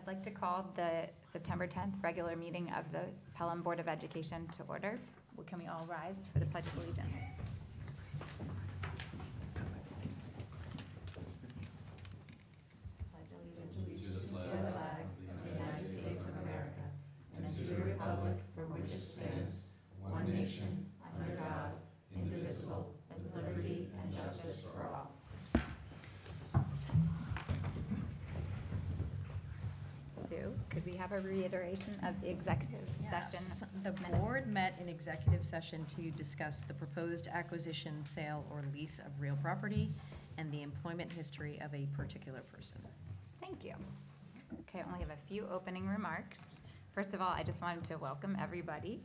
I'd like to call the September 10th regular meeting of the Pelham Board of Education to order. Can we all rise for the Pledge of Allegiance? Pledge allegiance to the flag of the United States of America and to the republic for which it stands, one nation, under God, indivisible, with liberty and justice for all. Sue, could we have a reiteration of the executive session? The board met in executive session to discuss the proposed acquisition, sale, or lease of real property and the employment history of a particular person. Thank you. Okay, I only have a few opening remarks. First of all, I just wanted to welcome everybody.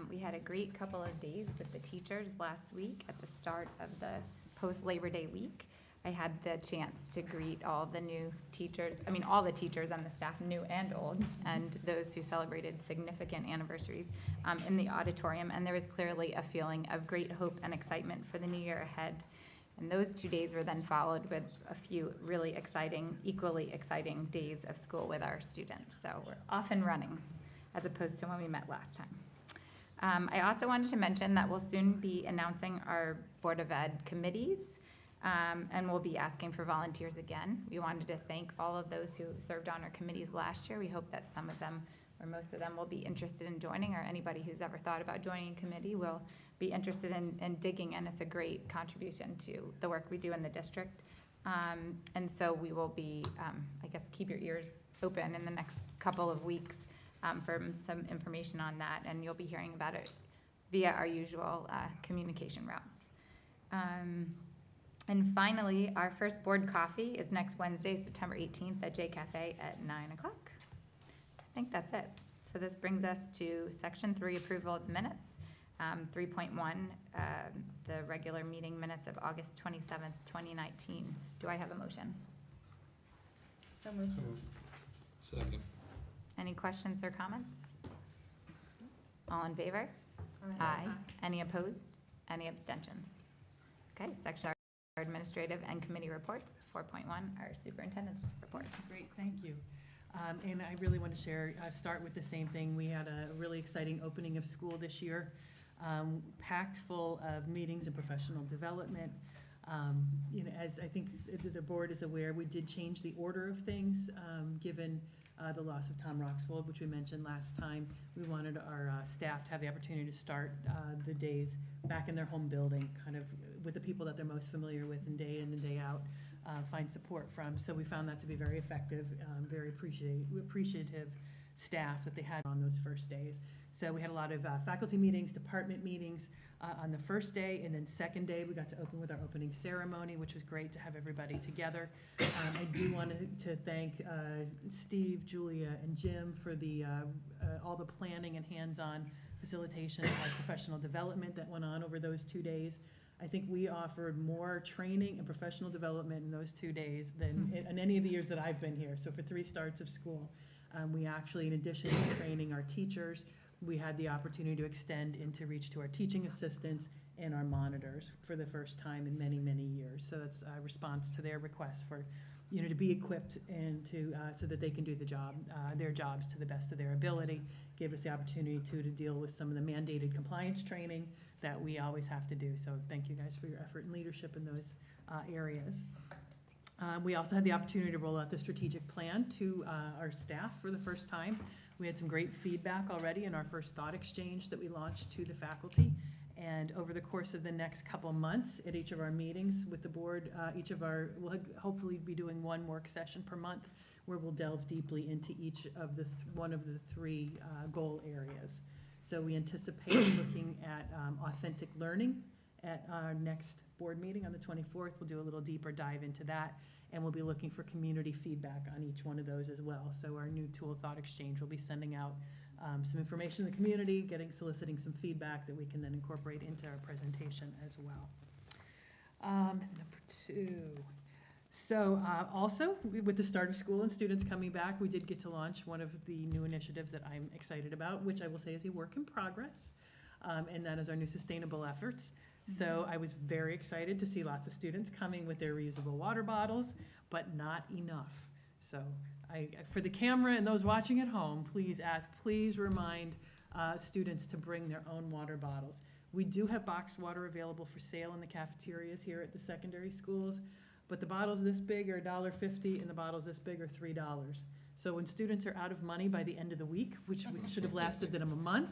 We had a great couple of days with the teachers last week at the start of the post-Labor Day week. I had the chance to greet all the new teachers, all the teachers and the staff, new and old, and those who celebrated significant anniversaries in the auditorium. And there was clearly a feeling of great hope and excitement for the new year ahead. And those 2 days were then followed with a few really exciting, equally exciting days of school with our students. So we're off and running as opposed to when we met last time. I also wanted to mention that we'll soon be announcing our Board of Ed committees. And we'll be asking for volunteers again. We wanted to thank all of those who served on our committees last year. We hope that some of them, or most of them, will be interested in joining, or anybody who's ever thought about joining a committee will be interested in digging in. It's a great contribution to the work we do in the district. And so we will be, keep your ears open in the next couple of weeks for some information on that, and you'll be hearing about it via our usual communication routes. And finally, our first board coffee is next Wednesday, September 18th at J Cafe at 9 o'clock. I think that's it. So this brings us to Section 3, approval of minutes. 3.1, the regular meeting minutes of August 27th, 2019. Do I have a motion? So moved. Second. Any questions or comments? All in favor? Aye. Any opposed? Any abstentions? Okay, section administrative and committee reports. 4.1, our superintendent's report. Great, thank you. And I really want to start with the same thing. We had a really exciting opening of school this year, packed full of meetings and professional development. As I think the board is aware, we did change the order of things, given the loss of Tom Roxwold, which we mentioned last time. We wanted our staff to have the opportunity to start the days back in their home building, kind of with the people that they're most familiar with and day in and day out, find support from. So we found that to be very effective, very appreciative staff that they had on those first days. So we had a lot of faculty meetings, department meetings on the first day, and then second day we got to open with our opening ceremony, which was great to have everybody together. I do want to thank Steve, Julia, and Jim for all the planning and hands-on facilitation of professional development that went on over those 2 days. I think we offered more training and professional development in those 2 days than in any of the years that I've been here. So for 3 starts of school, we actually, in addition to training our teachers, we had the opportunity to extend into reach to our teaching assistants and our monitors for the first time in many, many years. So that's a response to their request for, to be equipped and so that they can do their jobs to the best of their ability. Gave us the opportunity to deal with some of the mandated compliance training that we always have to do. So thank you guys for your effort and leadership in those areas. We also had the opportunity to roll out the strategic plan to our staff for the first time. We had some great feedback already in our first thought exchange that we launched to the faculty. And over the course of the next couple months at each of our meetings with the board, we'll hopefully be doing 1 work session per month where we'll delve deeply into each of one of the 3 goal areas. So we anticipate looking at authentic learning at our next board meeting on the 24th. We'll do a little deeper dive into that, and we'll be looking for community feedback on each one of those as well. So our new tool, Thought Exchange, will be sending out some information to the community, soliciting some feedback that we can then incorporate into our presentation as well. Number 2. So also, with the start of school and students coming back, we did get to launch one of the new initiatives that I'm excited about, which I will say is a work in progress, and that is our new sustainable efforts. So I was very excited to see lots of students coming with their reusable water bottles, but not enough. So For the camera and those watching at home, please remind students to bring their own water bottles. We do have boxed water available for sale in the cafeterias here at the secondary schools, but the bottles this big are $1.50 and the bottles this big are $3. So when students are out of money by the end of the week, which should have lasted them a month,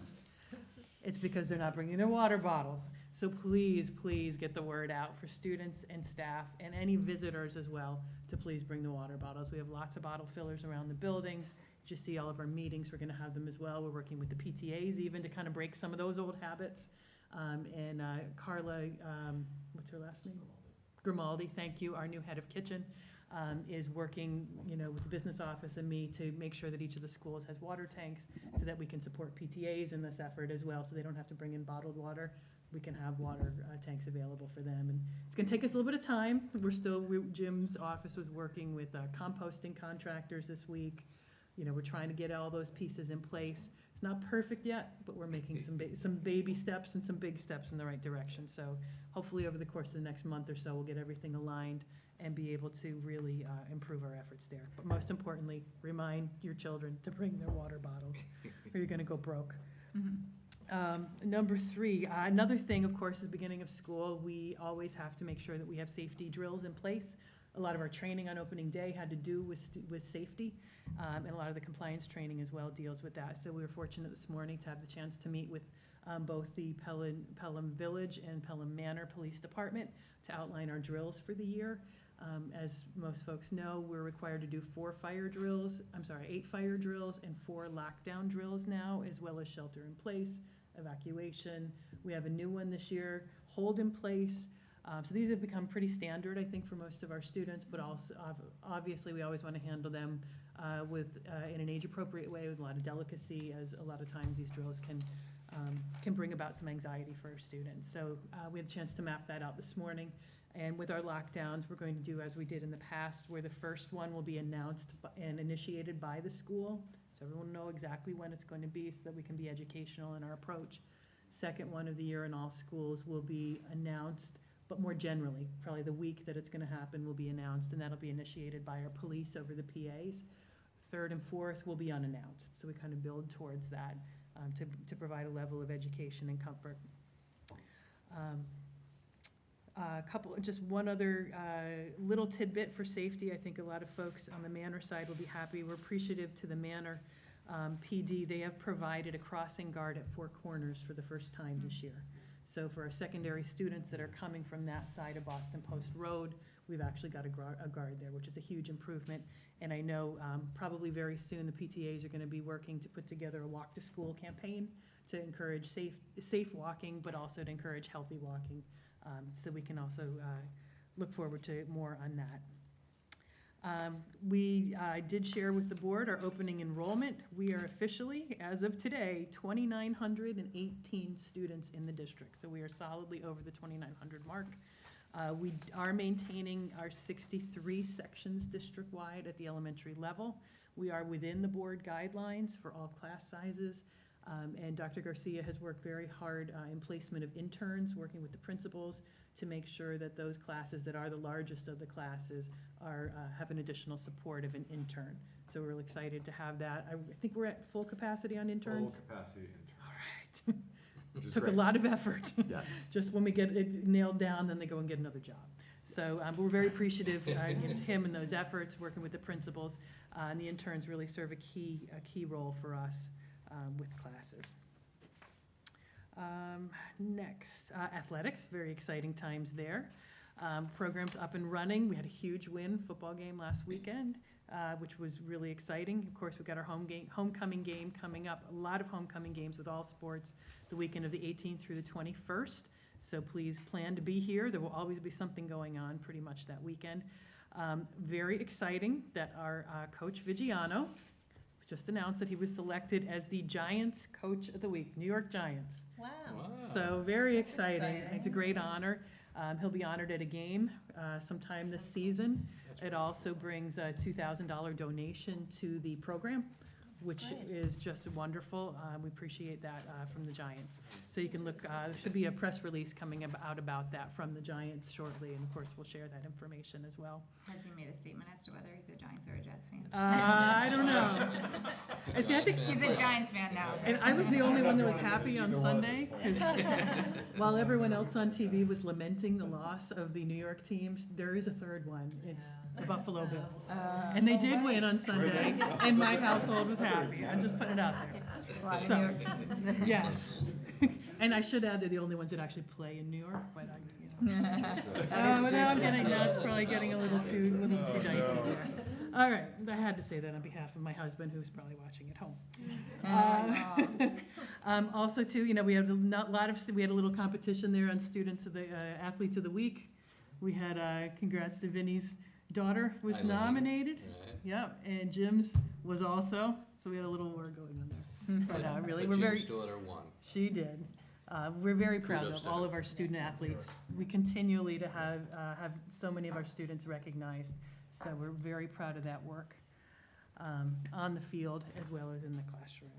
it's because they're not bringing their water bottles. So please get the word out for students and staff and any visitors as well to please bring the water bottles. We have lots of bottle fillers around the buildings. You see all of our meetings, we're gonna have them as well. We're working with the PTAs even to kind of break some of those old habits. Carla, what's her last name? Grimaldi, thank you, our new head of kitchen, is working, with the business office and me to make sure that each of the schools has water tanks so that we can support PTAs in this effort as well, so they don't have to bring in bottled water. We can have water tanks available for them. And it's gonna take us a little bit of time. Jim's office was working with composting contractors this week. We're trying to get all those pieces in place. It's not perfect yet, but we're making some baby steps and some big steps in the right direction. So hopefully over the course of the next month or so, we'll get everything aligned and be able to really improve our efforts there. But most importantly, remind your children to bring their water bottles or you're gonna go broke. Number 3, another thing, of course, is the beginning of school. We always have to make sure that we have safety drills in place. A lot of our training on opening day had to do with safety, and a lot of the compliance training as well deals with that. So we were fortunate this morning to have the chance to meet with both the Pelham Village and Pelham Manor Police Department to outline our drills for the year. As most folks know, we're required to do 8 fire drills and 4 lockdown drills now, as well as shelter in place, evacuation. We have a new one this year, hold in place. So these have become pretty standard, I think, for most of our students, but also obviously we always want to handle them in an age-appropriate way with a lot of delicacy, as a lot of times these drills can bring about some anxiety for our students. So we had a chance to map that out this morning. And with our lockdowns, we're going to do as we did in the past, where the first one will be announced and initiated by the school, so everyone will know exactly when it's going to be so that we can be educational in our approach. Second one of the year in all schools will be announced, but more generally, probably the week that it's going to happen will be announced, and that'll be initiated by our police over the PAs. Third and fourth will be unannounced, so we kind of build towards that to provide a level of education and comfort. Just one other little tidbit for safety. I think a lot of folks on the Manor side will be happy. We're appreciative to the Manor PD. They have provided a crossing guard at 4 Corners for the first time this year. So for our secondary students that are coming from that side of Boston Post Road, we've actually got a guard there, which is a huge improvement. And I know probably very soon the PTAs are going to be working to put together a walk to school campaign to encourage safe walking, but also to encourage healthy walking. So we can also look forward to more on that. We did share with the board our opening enrollment. We are officially, as of today, 2,918 students in the district. So we are solidly over the 2,900 mark. We are maintaining our 63 sections district-wide at the elementary level. We are within the board guidelines for all class sizes. And Dr. Garcia has worked very hard in placement of interns, working with the principals to make sure that those classes that are the largest of the classes have an additional support of an intern. So we're really excited to have that. I think we're at full capacity on interns. Full capacity intern. All right. Which is Took great. a lot of effort. Yes. Just when we get it nailed down, then they go and get another job. So but we're very appreciative to him and those efforts, working with the principals. And the interns really serve a key role for us with classes. Next, athletics, very exciting times there. Programs up and running. We had a huge football game last weekend, which was really exciting. Of course, we've got our homecoming game coming up. A lot of homecoming games with all sports the weekend of the 18th through the 21st. So please plan to be here. There will always be something going on pretty much that weekend. Very exciting that our coach Vigiano just announced that he was selected as the Giants Coach of the Week, New York Giants. Wow. So very exciting. exciting. It's a great honor. He'll be honored at a game sometime this season. It also brings a $2,000 donation to the program which Great. is just wonderful. We appreciate that from the Giants. So you can look, there should be a press release coming out about that from the Giants shortly, and of course, we'll share that information as well. Has he made a statement as to whether he's a Giants or a Jets fan? I don't know. I see, I think, He's a Giants fan now. and I was the only one that was happy on Sunday, 'cause while everyone else on TV was lamenting the loss of the New York teams, there is a third one. It's the Buffalo Bills. And they did win on Sunday, and my household was happy. I'm just putting it out there. A lot of So- New York teams. Yes. And I should add, they're the only ones that actually play in New York, but I, but now I'm getting, that's probably getting a little too dicey there. All right, I had to say that on behalf of my husband, who's probably watching at home. Also too, we had we had a little competition there on students of the, athletes of the week. We had, congrats to Vinny's daughter was Eileen. nominated. Right. Yep, and Jim's was also, so we had a little war going on there. But really, we're very, Jim's daughter won. she did. We're very proud Kudos of to all her. of our student athletes. We continually to have so many of our students recognized, so we're very proud of that work on the field as well as in the classroom.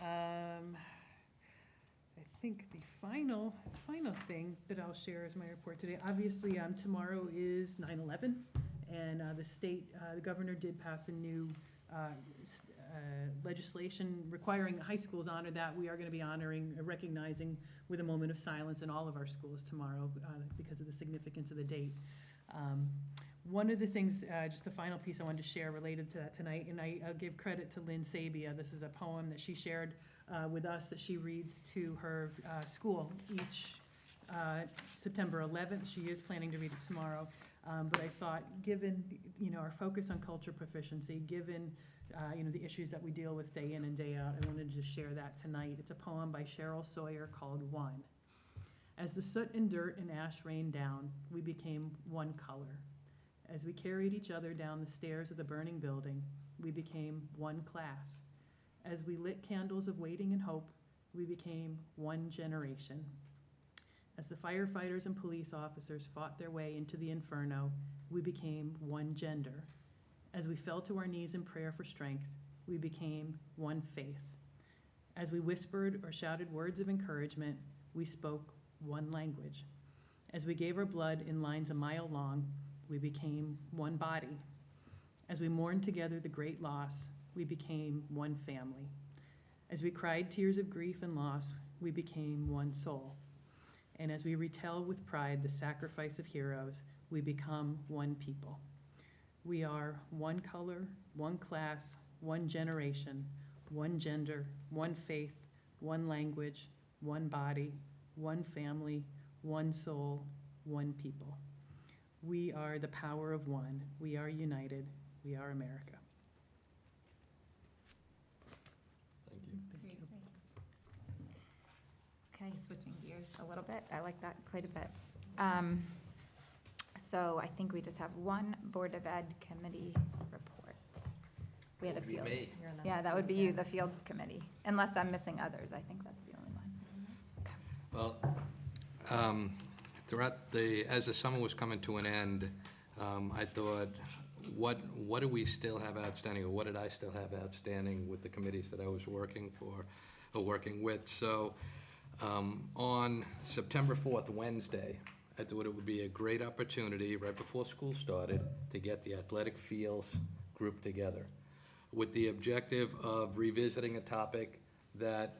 I think the final thing that I'll share is my report today. Obviously, tomorrow is 9/11, and the governor did pass a new legislation requiring high schools honor that. We are going to be recognizing with a moment of silence in all of our schools tomorrow because of the significance of the date. One of the things, just the final piece I wanted to share related to that tonight, and I'll give credit to Lynn Sabia. This is a poem that she shared with us that she reads to her school each September 11th. She is planning to read it tomorrow. But I thought, given, our focus on culture proficiency, given, the issues that we deal with day in and day out, I wanted to just share that tonight. It's a poem by Cheryl Sawyer called One. As the soot and dirt and ash rained down, we became one color. As we carried each other down the stairs of the burning building, we became one class. As we lit candles of waiting and hope, we became one generation. As the firefighters and police officers fought their way into the inferno, we became one gender. As we fell to our knees in prayer for strength, we became one faith. As we whispered or shouted words of encouragement, we spoke one language. As we gave our blood in lines a mile long, we became one body. As we mourned together the great loss, we became one family. As we cried tears of grief and loss, we became one soul. And as we retell with pride the sacrifice of heroes, we become one people. We are one color, one class, one generation, one gender, one faith, one language, one body, one family, one soul, one people. We are the power of one. We are united. We are America. Thank you. Okay, switching gears a little bit. I like that quite a bit. So I think we just have one Board of Ed committee report. We had a That would be field. me. You're on that Yeah, that list, would be yeah. you, the Fields Committee, unless I'm missing others. I think that's the only one. Well, throughout as the summer was coming to an end, I thought, what do we still have outstanding, or what did I still have outstanding with the committees that I was working with? So, on September 4th, Wednesday, I thought it would be a great opportunity, right before school started, to get the athletic fields group together, with the objective of revisiting a topic that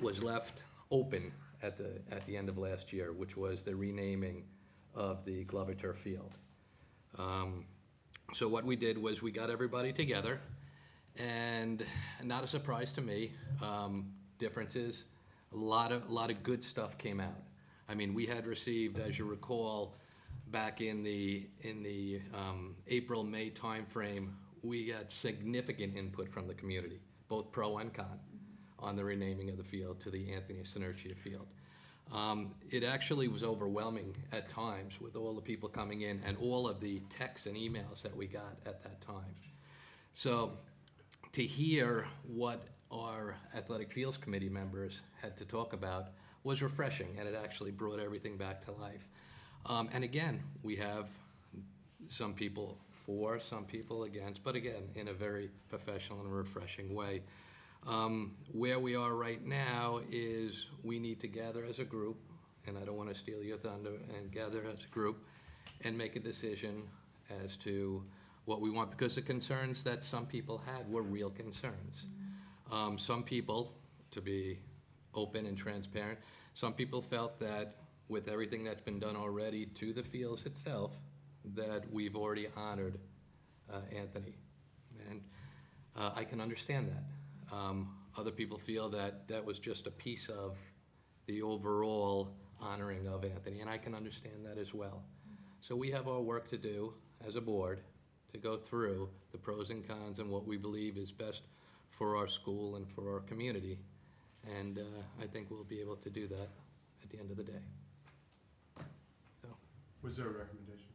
was left open at the end of last year, which was the renaming of the Glover Turf Field. So what we did was we got everybody together, and not a surprise to me, differences, a lot of good stuff came out. I mean, we had received, as you recall, back in the April-May timeframe, we got significant input from the community, both pro and con, on the renaming of the field to the Anthony Sinertia Field. It actually was overwhelming at times with all the people coming in and all of the texts and emails that we got at that time. So to hear what our Athletic Fields Committee members had to talk about was refreshing, and it actually brought everything back to life. And again, we have some people for, some people against, but again, in a very professional and refreshing way. Where we are right now is we need to gather as a group, and I don't want to steal your thunder, and gather as a group and make a decision as to what we want, because the concerns that some people had were real concerns. Some people, to be open and transparent, some people felt that with everything that's been done already to the fields itself, that we've already honored Anthony. And I can understand that. Other people feel that that was just a piece of the overall honoring of Anthony, and I can understand that as well. So we have our work to do as a board to go through the pros and cons and what we believe is best for our school and for our community. And I think we'll be able to do that at the end of the day. So. Was there a recommendation?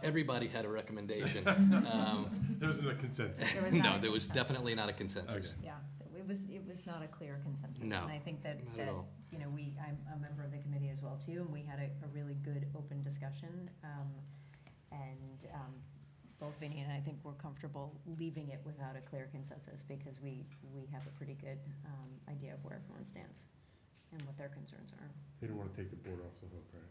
Everybody had a recommendation. There wasn't a consensus. There was No, not- there was definitely not a consensus. Okay. Yeah, it was not a clear consensus. No, And I think that, not at all. you know, I'm a member of the committee as well too, and we had a really good open discussion. Both Vinnie and I think we're comfortable leaving it without a clear consensus, because we have a pretty good idea of where everyone stands and what their concerns are. They don't want to take the board off the hook, right?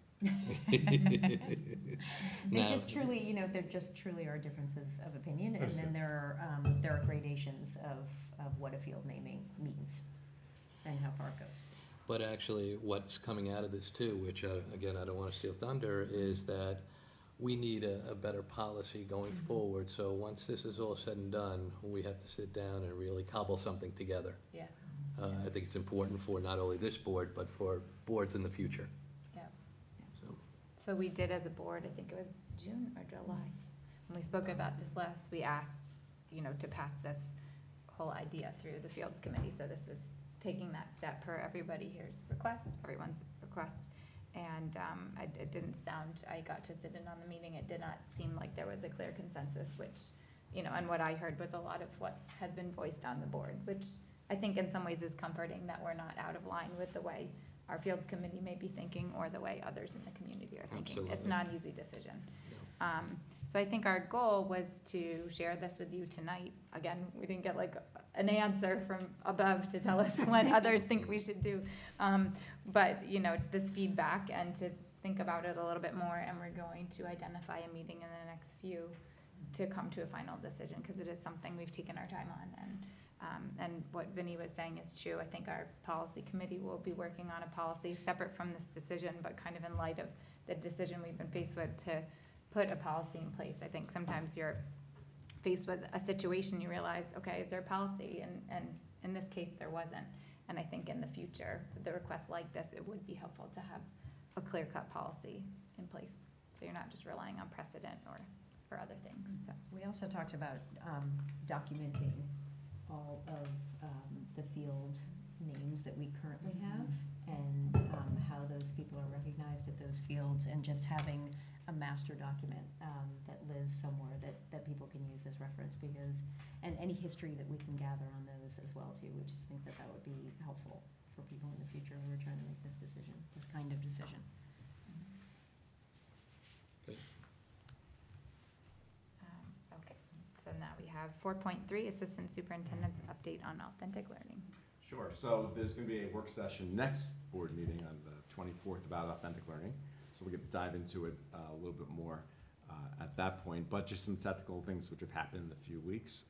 They No. just truly, you know, there just truly are differences of opinion, and then Understood. there are gradations of what a field naming means and how far it goes. But actually, what's coming out of this too, which, again, I don't want to steal thunder, is that we need a better policy going forward. So once this is all said and done, we have to sit down and really cobble something together. Yeah. I think it's important for not only this board, but for boards in the future. Yeah. So, So we did as a board, I think it was June or July, when we spoke about this last, we asked, to pass this whole idea through the Fields Committee. So this was taking that step per everybody here's request, everyone's request. And it didn't sound, I got to sit in on the meeting, it did not seem like there was a clear consensus, which, and what I heard was a lot of what has been voiced on the board, which I think in some ways is comforting, that we're not out of line with the way our Fields Committee may be thinking or the way others in the community are thinking. It's Absolutely. not an easy decision. no. So I think our goal was to share this with you tonight. Again, we didn't get like an answer from above to tell us what others think we should do. But, this feedback, and to think about it a little bit more, and we're going to identify a meeting in the next few to come to a final decision, because it is something we've taken our time on. And what Vinnie was saying is true. I think our policy committee will be working on a policy separate from this decision, but kind of in light of the decision we've been faced with, to put a policy in place. I think sometimes you're faced with a situation, you realize, okay, is there a policy? And in this case, there wasn't. And I think in the future, with the request like this, it would be helpful to have a clear-cut policy in place, so you're not just relying on precedent or other things. So. We also talked about documenting all of the field names that we currently have, and how those people are recognized at those fields, and just having a master document that lives somewhere that people can use as reference, and any history that we can gather on those as well too. We just think that would be helpful for people in the future who are trying to make this decision, this kind of decision. Okay, so now we have 4.3, Assistant Superintendent's Update on Authentic Learning. Sure, so there's gonna be a work session next board meeting on the 24th about authentic learning. So we could dive into it a little bit more at that point, but just some technical things which have happened in a few weeks.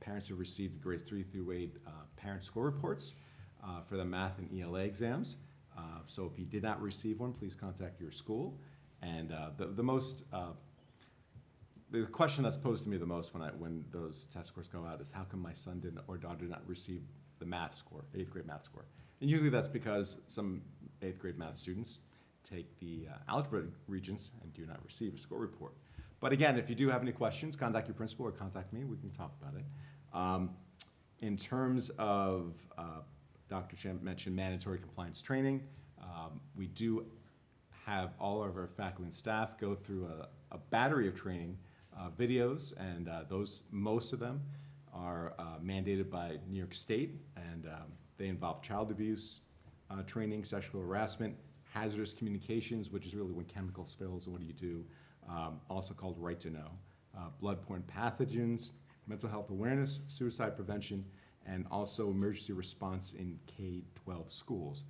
Parents have received grades 3 through 8 parent score reports for the math and ELA exams. So if you did not receive one, please contact your school. And the question that's posed to me the most when those test scores go out is, how come my son didn't or daughter did not receive the math score, 8th grade math score? And usually that's because some 8th grade math students take the algebra regents and do not receive a score report. But again, if you do have any questions, contact your principal or contact me, we can talk about it. In terms of, Dr. Champ mentioned mandatory compliance training. We do have all of our faculty and staff go through a battery of training videos, and most of them are mandated by New York State, and they involve child abuse training, sexual harassment, hazardous communications, which is really when chemical spills and what do you do also called Right to Know, bloodborne pathogens, mental health awareness, suicide prevention, and also emergency response in K-12 schools.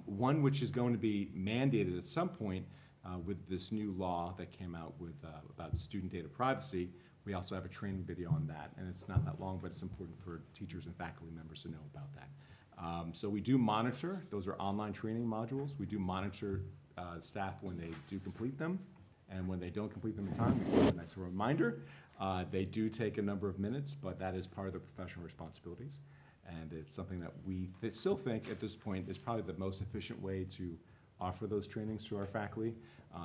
One which is going to be mandated at some point with this new law that came out with about student data privacy. We also have a training video on that, and it's not that long, but it's important for teachers and faculty members to know about that. So we do monitor, those are online training modules. We do monitor staff when they do complete them, and when they don't complete them in time, we send a nice reminder. They do take a number of minutes, but that is part of their professional responsibilities. And it's something that we still think at this point is probably the most efficient way to offer those trainings to our faculty.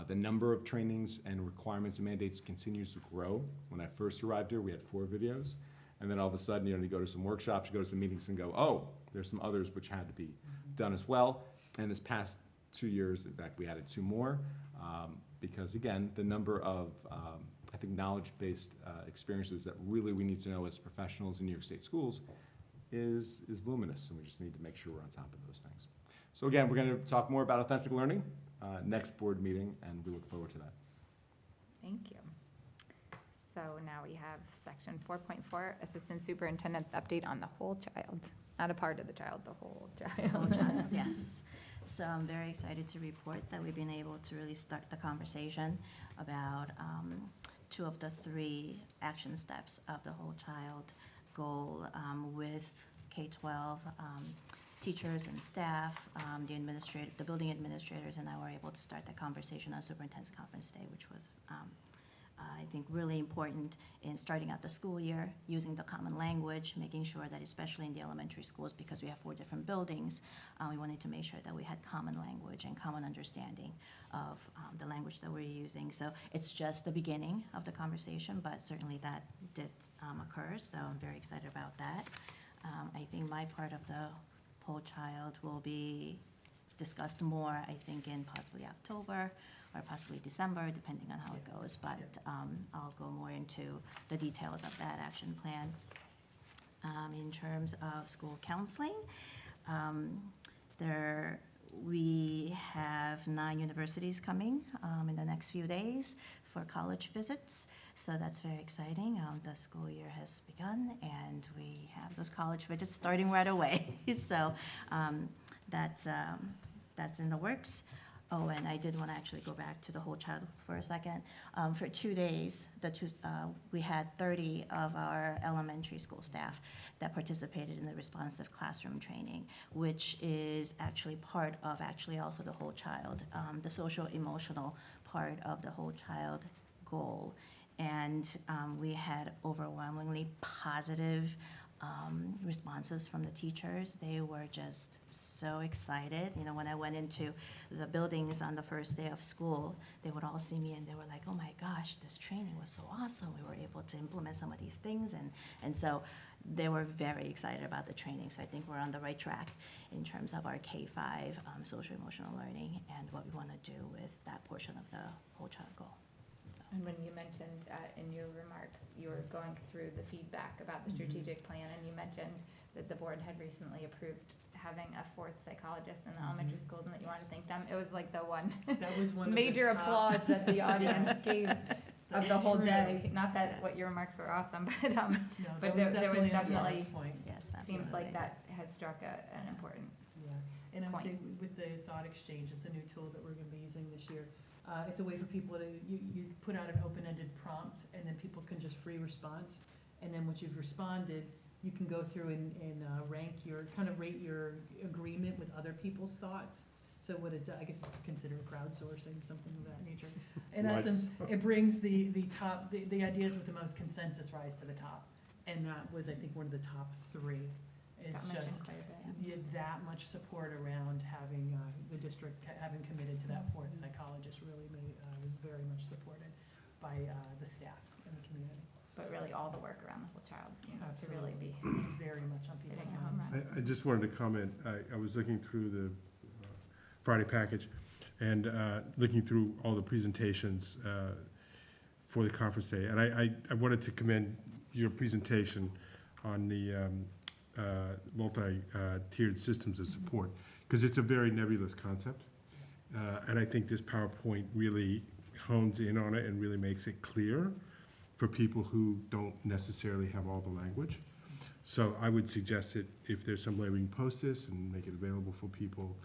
The number of trainings and requirements and mandates continues to grow. When I first arrived here, we had 4 videos. And then all of a sudden, you go to some workshops, you go to some meetings and go, oh, there's some others which had to be done as well. And this past 2 years, in fact, we added 2 more. Because again, the number of, I think, knowledge-based experiences that really we need to know as professionals in New York State schools is luminous, and we just need to make sure we're on top of those things. So again, we're going to talk more about authentic learning next board meeting, and we look forward to that. Thank you. So now we have section 4.4, Assistant Superintendent's update on the whole child. Not a part of the child, the whole child. Yes. So I'm very excited to report that we've been able to really start the conversation about 2 of the 3 action steps of the whole child goal with K-12 teachers and staff, the building administrators, and I were able to start that conversation on Superintendent's Conference Day, which was I think really important in starting out the school year, using the common language, making sure that especially in the elementary schools, because we have 4 different buildings, we wanted to make sure that we had common language and common understanding of the language that we're using. So it's just the beginning of the conversation, but certainly that did occur, so I'm very excited about that. I think my part of the whole child will be discussed more, I think, in possibly October or possibly December, depending on how it goes. But I'll go more into the details of that action plan. In terms of school counseling, we have 9 universities coming in the next few days for college visits. So that's very exciting. The school year has begun, and we have those college visits starting right away. So that's in the works. Oh, and I did want to actually go back to the whole child for a second. For 2 days, we had 30 of our elementary school staff that participated in the responsive classroom training, which is actually part of also the whole child, the social emotional part of the whole child goal. And we had overwhelmingly positive responses from the teachers. They were just so excited. When I went into the buildings on the first day of school, they would all see me and they were like, oh my gosh, this training was so awesome. We were able to implement some of these things. And so they were very excited about the training. So I think we're on the right track in terms of our K-5 social emotional learning and what we want to do with that portion of the whole child goal. And when you mentioned in your remarks, you were going through the feedback about the strategic plan, and you mentioned that the board had recently approved having a 4th psychologist in the elementary schools, and that you want to thank them. It was like the one That was one of the major top- applause that the audience gave of That's the whole true. day. Not that what your remarks were awesome, but No, but that there was a definitely- plus point. Yes, absolutely. seems like that has struck an important. Yeah, and I would say Point. with the thought exchange, it's a new tool that we're gonna be using this year. It's a way for people to, you put out an open-ended prompt, and then people can just free response. And then once you've responded, you can go through and rate your agreement with other people's thoughts. So what it does, I guess it's considered crowdsourcing, something of that nature. In Right. essence, it brings the ideas with the most consensus rise to the top. And that was, I think, one of the top 3. It's Got mentioned just, quite a bit. you had that much support around having the district having committed to that 4th psychologist was very much supported by the staff and the community. But really, all the work around the whole child seems to really be Very much on people's hitting a home minds. run. I just wanted to comment, I was looking through the Friday package and looking through all the presentations for the conference day. And I wanted to commend your presentation on the multi-tiered systems of support, because it's a very nebulous concept. And I think this PowerPoint really hones in on it and really makes it clear for people who don't necessarily have all the language. So I would suggest that if there's some way we can post this and make it available for people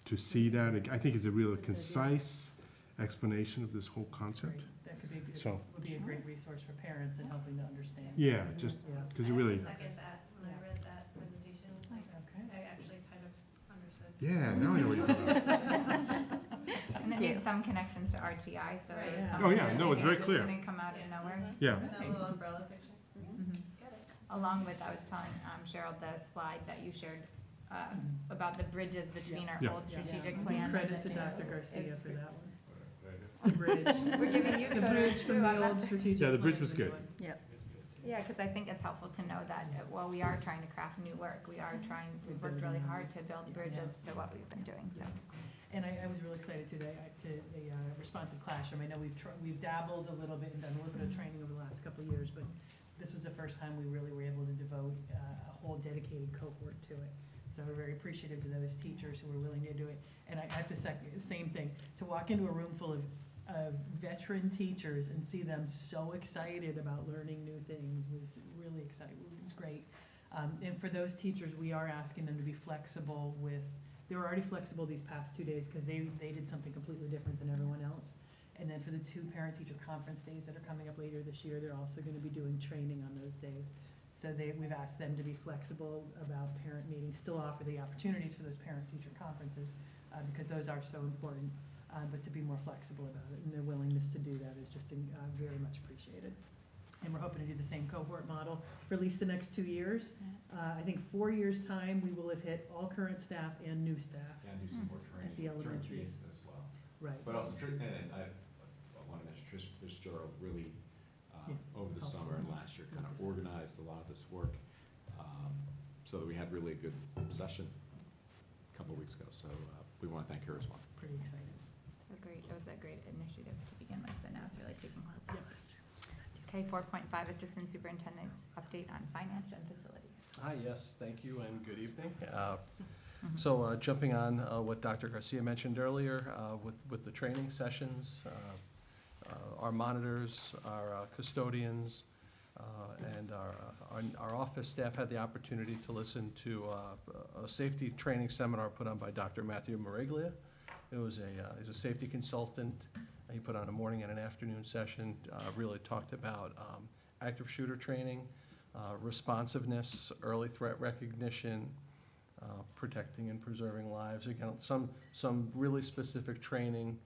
to see that. I think it's a real concise explanation of this whole concept. That could be, So- would be a great resource for parents in helping to understand. Yeah, just, Yeah. because it really, Second that, when I read that presentation, like, Okay. I actually kind of understood. yeah, now I know what you're talking about. And it made some connections to RTI, so Right. it Yeah. was Oh, yeah, no, it's very it clear. didn't come out of nowhere. Yeah, And that little umbrella picture. Mhm. Got it. Along with, I was telling Cheryl the slide that you shared about the bridges between our Yeah. old strategic Give plan. Credit and to the Dr. new. Garcia It's- for that one. The bridge. We're giving you The kudos bridge too from on the that. old strategic. Yeah, the bridge plan was to the good. new one. Yeah, because I think it's helpful to know that while we are trying to craft new work, we've worked really hard to build bridges to what we've been doing, so. And I was really excited today to the responsive classroom. I know we've dabbled a little bit and done a little bit of training over the last couple of years, but this was the first time we really were able to devote a whole dedicated cohort to it. So we're very appreciative to those teachers who were willing to do it. And I have to second, same thing, to walk into a room full of veteran teachers and see them so excited about learning new things was really exciting, it was great. And for those teachers, we are asking them to be flexible with, they were already flexible these past 2 days because they did something completely different than everyone else. And then for the 2 parent-teacher conference days that are coming up later this year, they're also gonna be doing training on those days. So we've asked them to be flexible about parent meetings, still offer the opportunities for those parent-teacher conferences, because those are so important, but to be more flexible about it, and their willingness to do that is just very much appreciated. And we're hoping to do the same cohort model for at least the next 2 years. I think 4 years' time, we will have hit all current staff and new staff. And do some more At the training, elementaries. as well. Right. But also, and I want to mention, Trish Fitzgerald really, Yeah, over the helpful. summer and last year, kind of 100%. organized a lot of this work, so that we had really a good session a couple of weeks ago. So we want to thank her as well. Pretty exciting. So great, it was a great initiative to begin with, and now it's really taking hold. Yep. Okay, 4.5, Assistant Superintendent update on finance and facilities. Hi, yes, thank you and good evening. So jumping on what Dr. Garcia mentioned earlier with the training sessions, our monitors, our custodians, and our office staff had the opportunity to listen to a safety training seminar put on by Dr. Matthew Mariglia. It was he's a safety consultant. He put on a morning and an afternoon session, really talked about active shooter training, responsiveness, early threat recognition, protecting and preserving lives. Again, some really specific training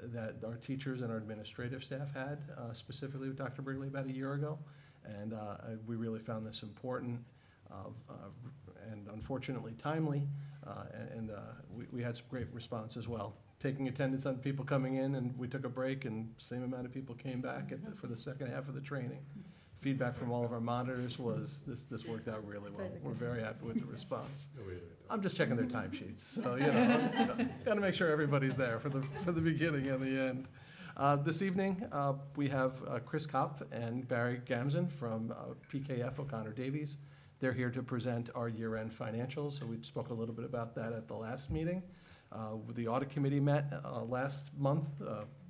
that our teachers and our administrative staff had, specifically with Dr. Brigley about a year ago. And we really found this important and unfortunately timely. And we had some great response as well. Taking attendance on people coming in, and we took a break, and same amount of people came back for the second half of the training. Feedback from all of our monitors was, this worked out really well. We're very happy with the response. I'm just checking their timesheets, so, gotta make sure everybody's there for the beginning and the end. This evening, we have Chris Kopp and Barry Gamzin from PKF O'Connor Davies. They're here to present our year-end financials, so we spoke a little bit about that at the last meeting. The audit committee met last month.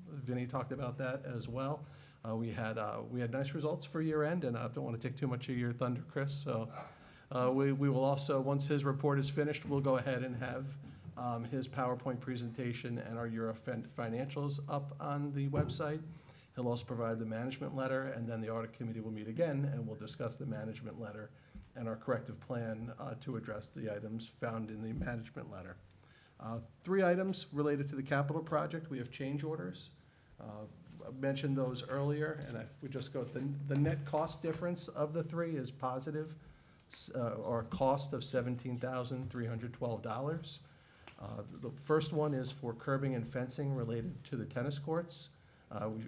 Vinny talked about that as well. We had nice results for year end, and I don't want to take too much of your thunder, Chris. So we will also, once his report is finished, we'll go ahead and have his PowerPoint presentation and our year financials up on the website. He'll also provide the management letter, and then the audit committee will meet again, and we'll discuss the management letter and our corrective plan to address the items found in the management letter. 3 items related to the capital project. We have change orders. I mentioned those earlier, and if we just go, the net cost difference of the 3 is positive, or a cost of $17,312. The first one is for curbing and fencing related to the tennis courts.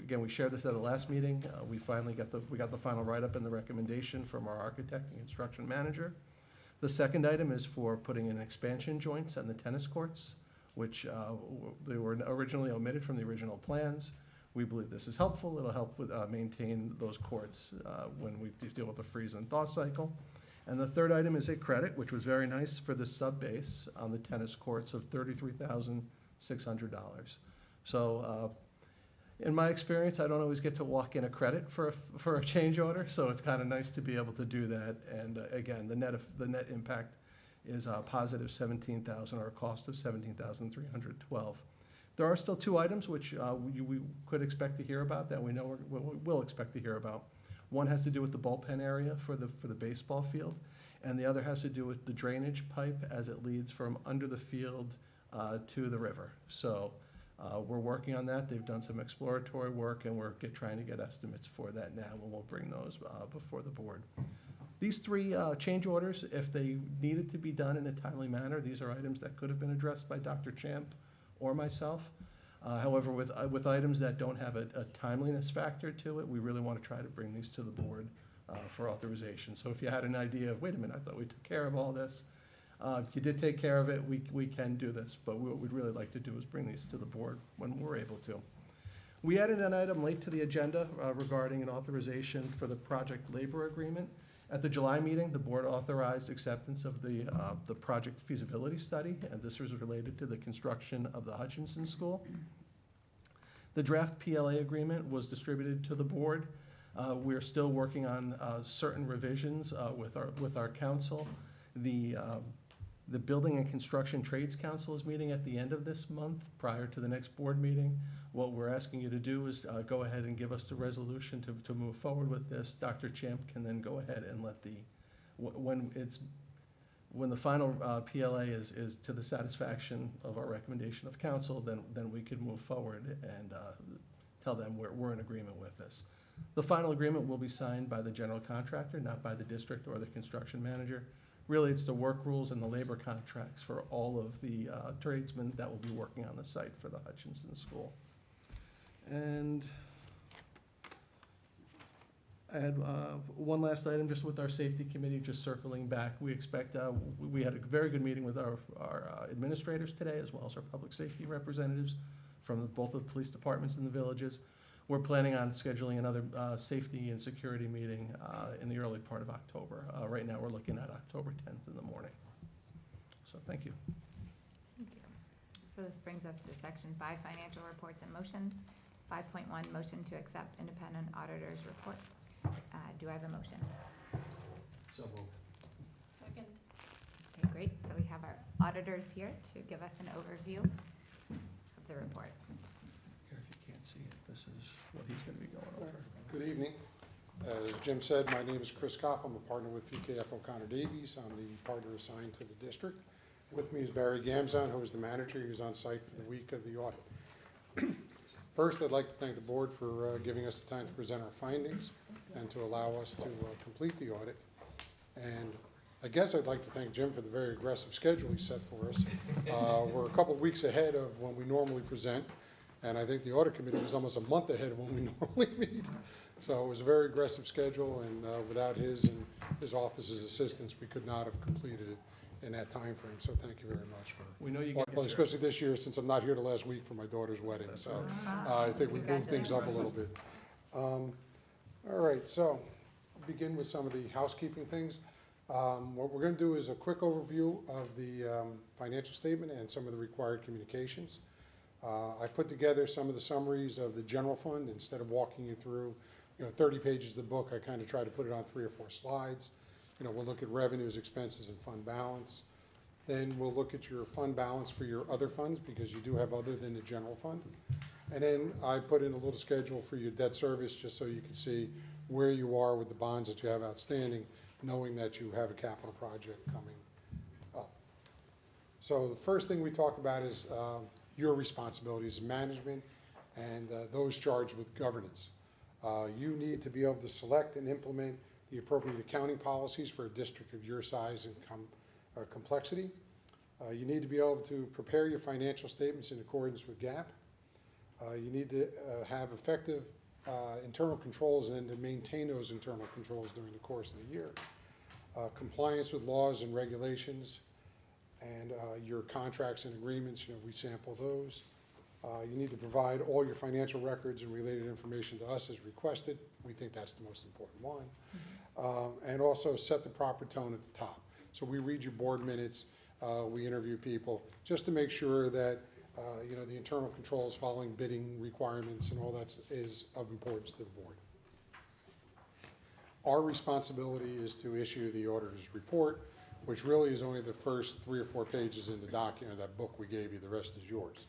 We shared this at the last meeting. We finally got the final write-up and the recommendation from our architect and construction manager. The second item is for putting in expansion joints on the tennis courts, which they were originally omitted from the original plans. We believe this is helpful. It'll help with maintain those courts when we deal with the freeze and thaw cycle. And the third item is a credit, which was very nice for the sub-base on the tennis courts of $33,600. So In my experience, I don't always get to walk in a credit for a change order, so it's kind of nice to be able to do that. And again, the net impact is a positive 17,000, or a cost of 17,312. There are still 2 items which we could expect to hear about, that we know we'll expect to hear about. One has to do with the bullpen area for the baseball field, and the other has to do with the drainage pipe as it leads from under the field to the river. So we're working on that. They've done some exploratory work, and we're trying to get estimates for that now, and we'll bring those before the board. These 3 change orders, if they needed to be done in a timely manner, these are items that could have been addressed by Dr. Champ or myself. However, with items that don't have a timeliness factor to it, we really want to try to bring these to the board for authorization. So if you had an idea of, wait a minute, I thought we took care of all this, you did take care of it, we can do this, but what we'd really like to do is bring these to the board when we're able to. We added an item late to the agenda regarding an authorization for the project labor agreement. At the July meeting, the board authorized acceptance of the project feasibility study, and this was related to the construction of the Hutchinson School. The draft PLA agreement was distributed to the board. We're still working on certain revisions with our council. The Building and Construction Trades Council is meeting at the end of this month, prior to the next board meeting. What we're asking you to do is go ahead and give us the resolution to move forward with this. Dr. Champ can then go ahead and let when the final PLA is to the satisfaction of our recommendation of council, then we can move forward and tell them we're in agreement with this. The final agreement will be signed by the general contractor, not by the district or the construction manager. Really, it's the work rules and the labor contracts for all of the tradesmen that will be working on the site for the Hutchinson School. And I had one last item, just with our safety committee, just circling back. We expect, we had a very good meeting with our administrators today, as well as our public safety representatives from both of the police departments in the villages. We're planning on scheduling another safety and security meeting in the early part of October. Right now, we're looking at October 10th in the morning. So thank you. Thank you. So this brings us to section 5, financial reports and motions. 5.1, motion to accept independent auditors' reports. Do I have a motion? So moved. Second. Okay, great. So we have our auditors here to give us an overview of the report. Here, if you can't see it, this is what he's going to be going over. Good evening. As Jim said, my name is Chris Kopp. I'm a partner with PKF O'Connor Davies. I'm the partner assigned to the district. With me is Barry Gamzon, who is the manager. He was on site for the week of the audit. First, I'd like to thank the board for giving us the time to present our findings and to allow us to complete the audit. And I guess I'd like to thank Jim for the very aggressive schedule he set for us. We're a couple weeks ahead of when we normally present, and I think the audit committee was almost a month ahead of when we normally meet. So it was a very aggressive schedule, and without his and his office's assistance, we could not have completed it in that time frame. So thank you very much for. We know you Well, get your especially this year, since I'm not here the last week for my daughter's wedding, so I think we've moved things up a little bit. All right, so I'll begin with some of the housekeeping things. What we're going to do is a quick overview of the financial statement and some of the required communications. I put together some of the summaries of the general fund. Instead of walking you through 30 pages of the book, I kind of try to put it on 3 or 4 slides. We'll look at revenues, expenses, and fund balance. Then we'll look at your fund balance for your other funds, because you do have other than the general fund. And then I put in a little schedule for your debt service, just so you can see where you are with the bonds that you have outstanding, knowing that you have a capital project coming up. So the first thing we talk about is your responsibilities as management and those charged with governance. You need to be able to select and implement the appropriate accounting policies for a district of your size and complexity. You need to be able to prepare your financial statements in accordance with GAAP. You need to have effective internal controls and to maintain those internal controls during the course of the year. Compliance with laws and regulations, and your contracts and agreements, we sample those. You need to provide all your financial records and related information to us as requested. We think that's the most important one. And also set the proper tone at the top. So we read your board minutes, we interview people, just to make sure that the internal controls following bidding requirements and all that is of importance to the board. Our responsibility is to issue the auditor's report, which really is only the first 3 or 4 pages in the document, that book we gave you, the rest is yours.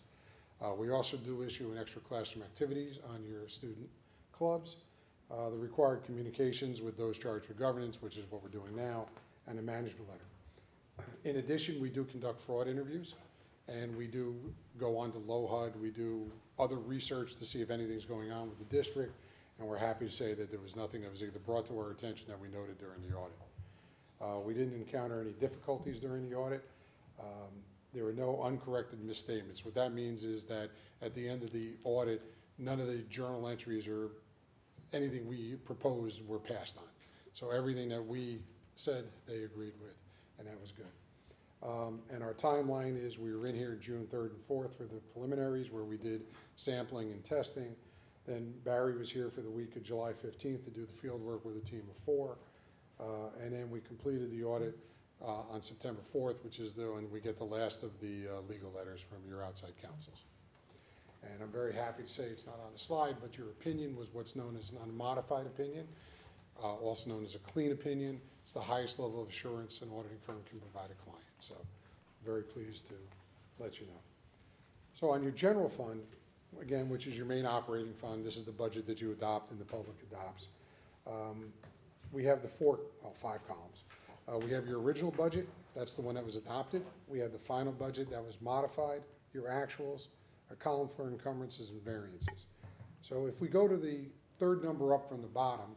We also do issue an extra classroom activities on your student clubs, the required communications with those charged with governance, which is what we're doing now, and a management letter. In addition, we do conduct fraud interviews, and we do go on to LOHUD. We do other research to see if anything's going on with the district, and we're happy to say that there was nothing that was either brought to our attention that we noted during the audit. We didn't encounter any difficulties during the audit. There were no uncorrected misstatements. What that means is that at the end of the audit, none of the journal entries or anything we proposed were passed on. So everything that we said, they agreed with, and that was good. And our timeline is we were in here June 3rd and 4th for the preliminaries, where we did sampling and testing. Then Barry was here for the week of July 15th to do the field work with a team of 4. And then we completed the audit on September 4th, which is when we get the last of the legal letters from your outside counsels. And I'm very happy to say it's not on the slide, but your opinion was what's known as an unmodified opinion, also known as a clean opinion. It's the highest level of assurance an auditing firm can provide a client. So very pleased to let you know. So on your general fund, again, which is your main operating fund, this is the budget that you adopt and the public adopts. We have the 5 columns. We have your original budget, that's the one that was adopted. We have the final budget that was modified, your actuals, a column for encumbrances and variances. So if we go to the third number up from the bottom,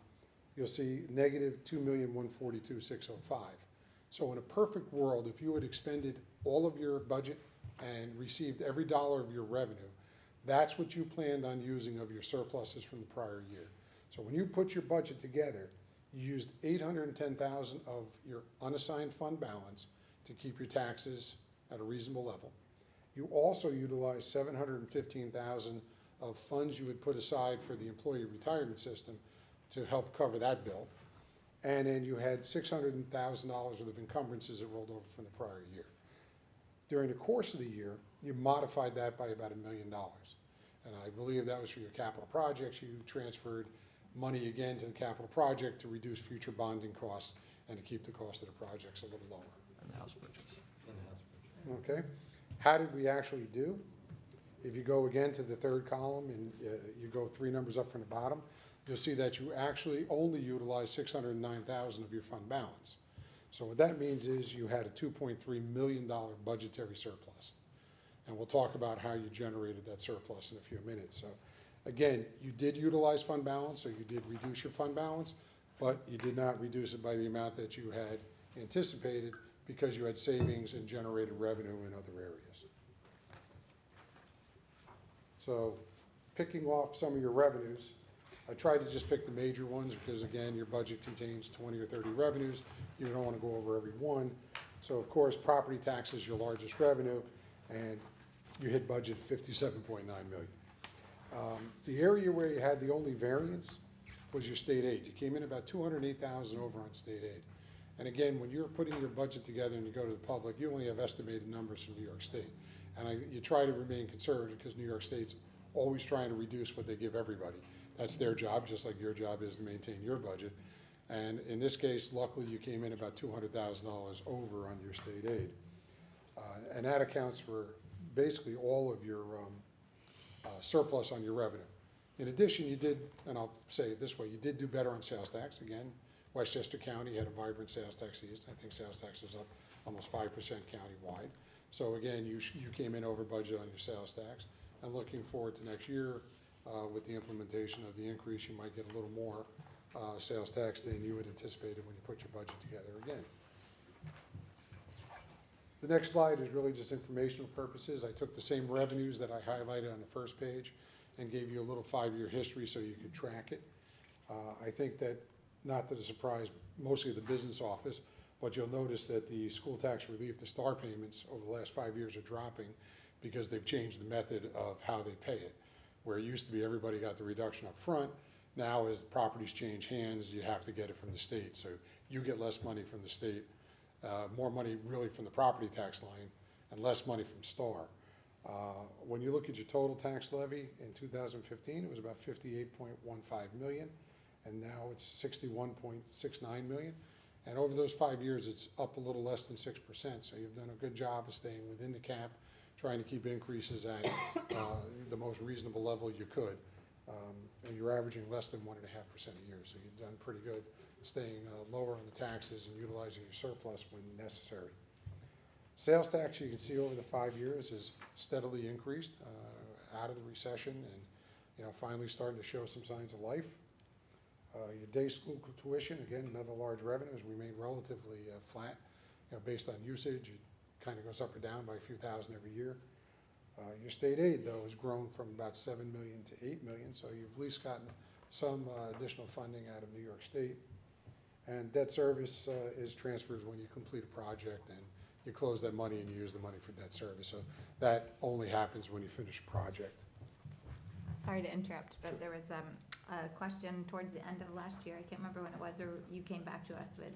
you'll see negative $2,142,605. So in a perfect world, if you had expended all of your budget and received every dollar of your revenue, that's what you planned on using of your surpluses from the prior year. So when you put your budget together, you used $810,000 of your unassigned fund balance to keep your taxes at a reasonable level. You also utilized $715,000 of funds you would put aside for the employee retirement system to help cover that bill. And then you had $600,000 worth of encumbrances that rolled over from the prior year. During the course of the year, you modified that by about $1 million. And I believe that was for your capital projects. You transferred money again to the capital project to reduce future bonding costs and to keep the cost of the projects a little lower. And the house purchase. Okay, how did we actually do? If you go again to the third column and you go 3 numbers up from the bottom, you'll see that you actually only utilized $609,000 of your fund balance. So what that means is you had a $2.3 million budgetary surplus. And we'll talk about how you generated that surplus in a few minutes. So again, you did utilize fund balance, so you did reduce your fund balance, but you did not reduce it by the amount that you had anticipated because you had savings and generated revenue in other areas. So picking off some of your revenues, I tried to just pick the major ones because again, your budget contains 20 or 30 revenues. You don't want to go over every one. So of course, property tax is your largest revenue, and you hit budget 57.9 million. The area where you had the only variance was your state aid. You came in about 208,000 over on state aid. And again, when you're putting your budget together and you go to the public, you only have estimated numbers from New York State. And you try to remain conservative because New York State's always trying to reduce what they give everybody. That's their job, just like your job is to maintain your budget. And in this case, luckily, you came in about $200,000 over on your state aid. And that accounts for basically all of your surplus on your revenue. In addition, you did, and I'll say it this way, you did do better on sales tax. Again, Westchester County had a vibrant sales tax season. I think sales tax was up almost 5% countywide. So again, you came in over budget on your sales tax. And looking forward to next year, with the implementation of the increase, you might get a little more sales tax than you had anticipated when you put your budget together again. The next slide is really just informational purposes. I took the same revenues that I highlighted on the first page and gave you a little 5-year history so you could track it. I think that, not to the surprise mostly of the business office, but you'll notice that the school tax relief, the STAR payments over the last 5 years are dropping because they've changed the method of how they pay it. Where it used to be everybody got the reduction up front, now as the properties change hands, you have to get it from the state. So you get less money from the state, more money really from the property tax line, and less money from STAR. When you look at your total tax levy in 2015, it was about 58.15 million, and now it's 61.69 million. And over those 5 years, it's up a little less than 6%. So you've done a good job of staying within the cap, trying to keep increases at the most reasonable level you could. And you're averaging less than 1.5% a year. So you've done pretty good staying lower on the taxes and utilizing your surplus when necessary. Sales tax, you can see over the 5 years, has steadily increased out of the recession and finally starting to show some signs of life. Your day school tuition, again, another large revenue, has remained relatively flat. Based on usage, it kind of goes up or down by a few thousand every year. Your state aid, though, has grown from about 7 million to 8 million, so you've at least gotten some additional funding out of New York State. And debt service is transfers when you complete a project and you close that money and you use the money for debt service. So that only happens when you finish a project. Sorry to interrupt, but there was a question towards the end of last year, I can't remember when it was, or you came back to us with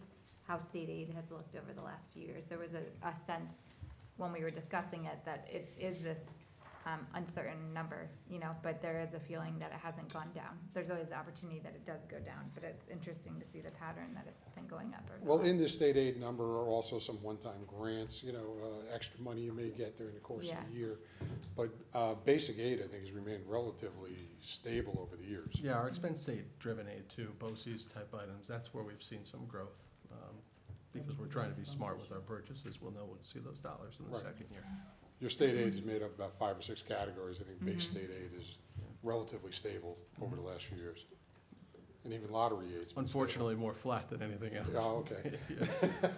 how state aid has looked over the last few years. There was a sense when we were discussing it that it is this uncertain number, but there is a feeling that it hasn't gone down. There's always the opportunity that it does go down, but it's interesting to see the pattern that it's been going up. Well, in this state aid number are also some one-time grants, extra money you may get during the course of the year. But basic aid, I think, has remained relatively stable over the years. Yeah, our expense aid driven aid too, BOCES type items, that's where we've seen some growth. Because we're trying to be smart with our purchases, we'll know we'll see those dollars in the second year. Your state aid is made up of about 5 or 6 categories. I think base state aid is relatively stable over the last few years. And even lottery aid's been Unfortunately, more flat than anything else. stable. Oh, okay. Yeah.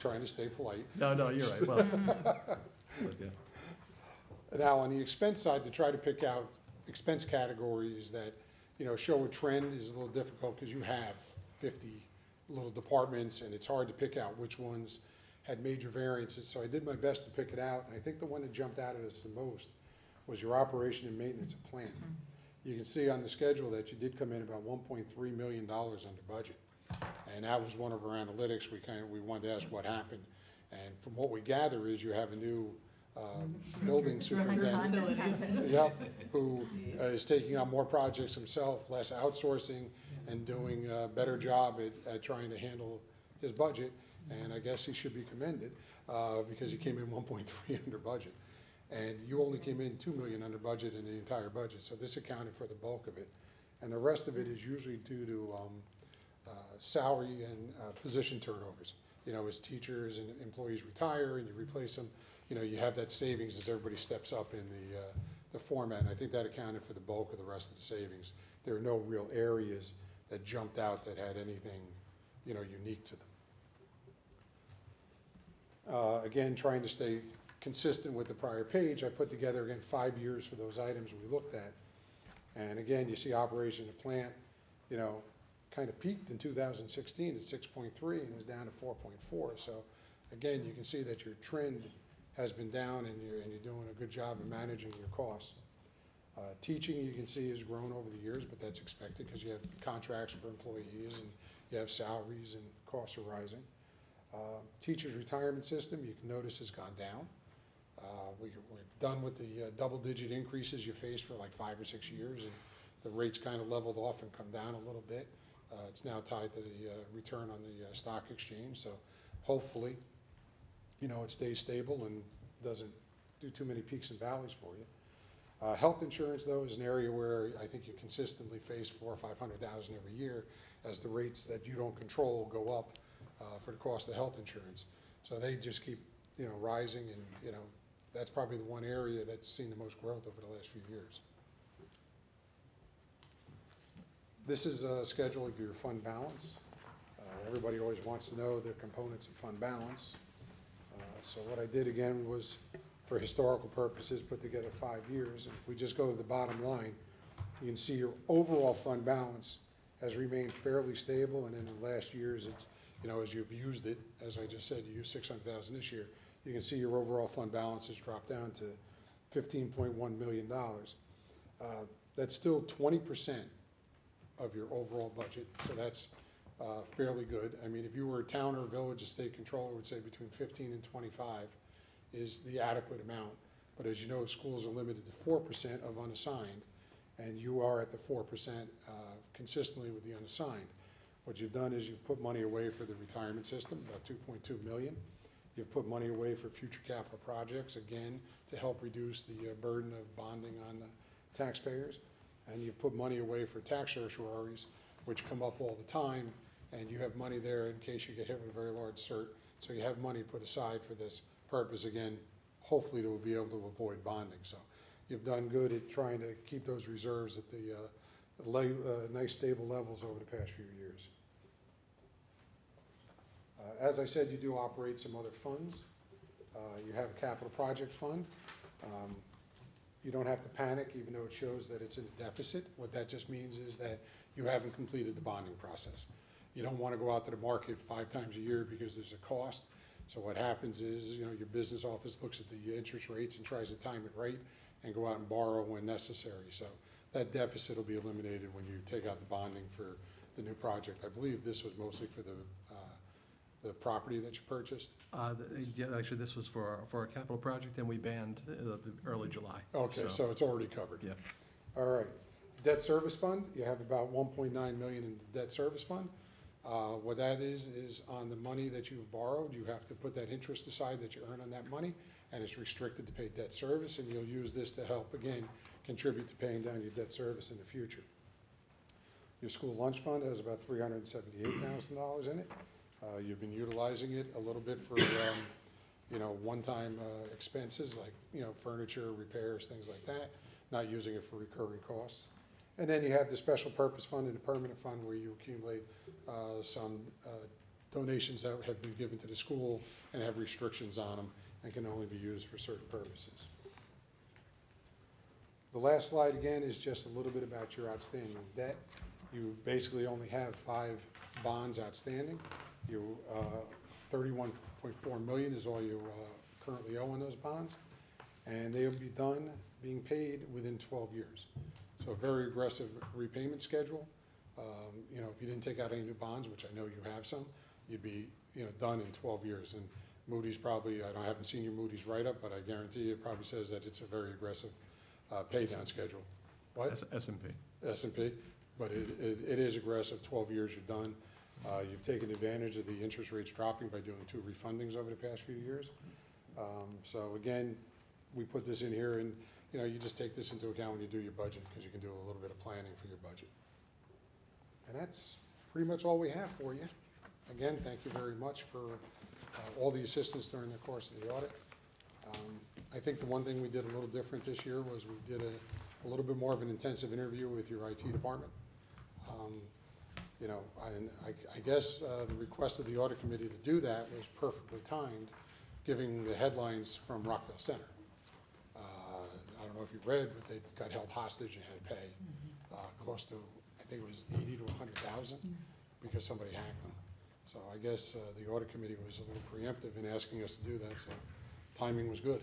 Trying to stay polite. No, you're right, well, but yeah. Now, on the expense side, to try to pick out expense categories that, show a trend is a little difficult because you have 50 little departments and it's hard to pick out which ones had major variances. So I did my best to pick it out. And I think the one that jumped out at us the most was your operation and maintenance of plant. You can see on the schedule that you did come in about $1.3 million under budget. And that was one of our analytics. We wanted to ask what happened. And from what we gather is you have a new building superintendent, who is taking on more projects himself, less outsourcing, and doing a better job at trying to handle his budget. And I guess he should be commended because he came in 1.3 under budget. And you only came in 2 million under budget in the entire budget. So this accounted for the bulk of it. And the rest of it is usually due to salary and position turnovers. As teachers and employees retire and you replace them, you have that savings as everybody steps up in the format. And I think that accounted for the bulk of the rest of the savings. There are no real areas that jumped out that had anything, unique to them. Again, trying to stay consistent with the prior page, I put together, again, 5 years for those items we looked at. And again, you see operation of plant, kind of peaked in 2016 at 6.3 and is down to 4.4. So again, you can see that your trend has been down and you're doing a good job of managing your costs. Teaching, you can see, has grown over the years, but that's expected because you have contracts for employees and you have salaries and costs are rising. Teachers' retirement system, you can notice, has gone down. We're done with the double-digit increases you faced for like 5 or 6 years, and the rates kind of leveled off and come down a little bit. It's now tied to the return on the stock exchange, so hopefully, it stays stable and doesn't do too many peaks and valleys for you. Health insurance, though, is an area where I think you consistently face 400,000 or 500,000 every year as the rates that you don't control go up for the cost of health insurance. So they just keep, rising, and that's probably the one area that's seen the most growth over the last few years. This is a schedule of your fund balance. Everybody always wants to know the components of fund balance. So what I did again was, for historical purposes, put together 5 years. And if we just go to the bottom line, you can see your overall fund balance has remained fairly stable. And in the last years, it's, as you've used it, as I just said, you used 600,000 this year, you can see your overall fund balance has dropped down to $15.1 million. That's still 20% of your overall budget, so that's fairly good. I mean, if you were a town or a village, a state controller would say between 15 and 25 is the adequate amount. But as you know, schools are limited to 4% of unassigned, and you are at the 4% consistently with the unassigned. What you've done is you've put money away for the retirement system, about 2.2 million. You've put money away for future capital projects, again, to help reduce the burden of bonding on the taxpayers. And you've put money away for tax certiorari's, which come up all the time, and you have money there in case you get hit with a very large cert. So you have money put aside for this purpose, again, hopefully to be able to avoid bonding. So you've done good at trying to keep those reserves at the nice stable levels over the past few years. As I said, you do operate some other funds. You have a capital project fund. You don't have to panic, even though it shows that it's in a deficit. What that just means is that you haven't completed the bonding process. You don't want to go out to the market 5 times a year because there's a cost. So what happens is, your business office looks at the interest rates and tries to time it right and go out and borrow when necessary. So that deficit will be eliminated when you take out the bonding for the new project. I believe this was mostly for the property that you purchased. Yeah, actually, this was for a capital project, and we banned early July. Okay, so it's already covered. Yeah. All right. Debt service fund, you have about 1.9 million in the debt service fund. What that is on the money that you've borrowed, you have to put that interest aside that you earn on that money, and it's restricted to pay debt service, and you'll use this to help, again, contribute to paying down your debt service in the future. Your school lunch fund has about $378,000 in it. You've been utilizing it a little bit for, one-time expenses like, furniture, repairs, things like that, not using it for recurring costs. And then you have the special purpose fund and the permanent fund where you accumulate some donations that have been given to the school and have restrictions on them and can only be used for certain purposes. The last slide, again, is just a little bit about your outstanding debt. You basically only have 5 bonds outstanding. You, 31.4 million is all you currently owe on those bonds, and they will be done being paid within 12 years. So a very aggressive repayment schedule. If you didn't take out any new bonds, which I know you have some, you'd be done in 12 years. And Moody's probably, I haven't seen your Moody's write-up, but I guarantee you it probably says that it's a very aggressive pay down schedule. What? S&P. S&P, but it is aggressive. 12 years, you're done. You've taken advantage of the interest rates dropping by doing 2 refundings over the past few years. So again, we put this in here, and you just take this into account when you do your budget, because you can do a little bit of planning for your budget. And that's pretty much all we have for you. Again, thank you very much for all the assistance during the course of the audit. I think the one thing we did a little different this year was we did a little bit more of an intensive interview with your IT department. I guess the request of the audit committee to do that was perfectly timed, given the headlines from Rockville Center. I don't know if you read, but they got held hostage and had to pay close to, I think it was 80 to 100,000 because somebody hacked them. So I guess the audit committee was a little preemptive in asking us to do that, so timing was good.